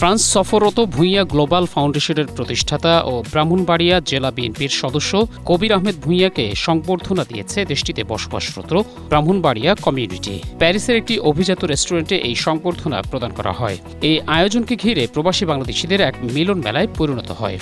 France সফররত Bhuiyan global ফাউন্ডেশনের প্রতিষ্ঠাতা ও ব্রাহ্মণবাড়িয়া জেলা বিএনপির সদস্য কবির আহমেদ ভূঁইয়াকে সংবর্ধনা দিয়েছে দেশটিতে বসবাসরত ব্রাহ্মণবাড়িয়া কমিউনিটি। প্যারিসের একটি অভিজাত রেস্টুরেন্টে এই সংবর্ধনা প্রদান করা হয়। এই আয়োজনকে ঘিরে প্রবাসী বাংলাদেশিদের এক মিলন মেলায় পরিণত হয়।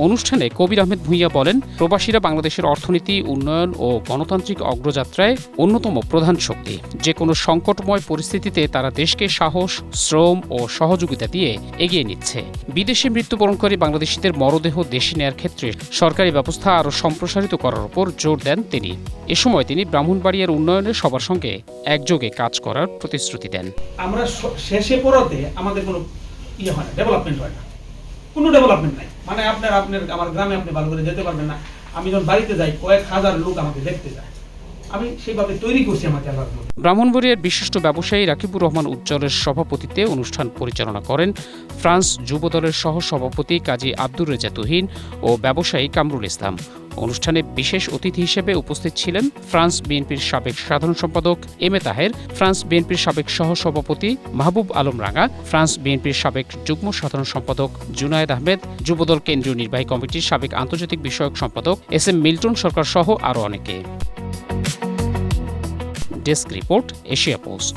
অনুষ্ঠানে কবির আহমেদ ভূঁইয়া বলেন, প্রবাসীরা বাংলাদেশের অর্থনীতি, উন্নয়ন ও গণতান্ত্রিক অগ্রযাত্রায় অন্যতম প্রধান শক্তি। যে কোনো সংকটময় পরিস্থিতিতে তারা দেশকে সাহস, শ্রম ও সহযোগিতা দিয়ে এগিয়ে নিচ্ছে। বিদেশে মৃত্যুবরণকারী বাংলাদেশিদের মরদেহ দেশে নেয়ার ক্ষেত্রে সরকারি ব্যবস্থা আরও সম্প্রসারিত করার উপর জোর দেন তিনি। এ সময় তিনি ব্রাহ্মণবাড়িয়ার উন্নয়নে সবার সঙ্গে একযোগে কাজ করার প্রতিশ্রুতি দেন। আমরা শেষে পড়াতে আমাদের কোনো হয় না, ডেভেলপমেন্ট হয় না, কোনো ডেভেলপমেন্ট নাই। মানে আপনার আমার গ্রামে আপনি ভালো করে যেতে পারবেন না। আমি যখন বাড়িতে যাই, কয়েক হাজার লোক আমাকে দেখতে যায়। আমি সেইভাবে তৈরি করছি আমাকে আল্লাহর মধ্যে। ব্রাহ্মণবাড়িয়ার বিশিষ্ট ব্যবসায়ী রাকিবুর রহমান উজ্জ্বলের সভাপতিত্বে অনুষ্ঠান পরিচালনা করেন ফ্রান্স যুবদলের সহ সভাপতি কাজী আব্দুর রেজা তুহিন ও ব্যবসায়ী কামরুল ইসলাম। অনুষ্ঠানে বিশেষ অতিথি হিসেবে উপস্থিত ছিলেন ফ্রান্স বিএনপির সাবেক সাধারণ সম্পাদক এম এ তাহের, ফ্রান্স বিএনপির সাবেক সহসভাপতি মাহবুব আলম রাঙা, ফ্রান্স বিএনপির সাবেক যুগ্ম সাধারণ সম্পাদক জুনায়েদ আহমেদ, যুবদল কেন্দ্রীয় নির্বাহী কমিটির সাবেক আন্তর্জাতিক বিষয়ক সম্পাদক এস এম মিল্টন সরকার সহ আরও অনেকে। Desk report, Asia post.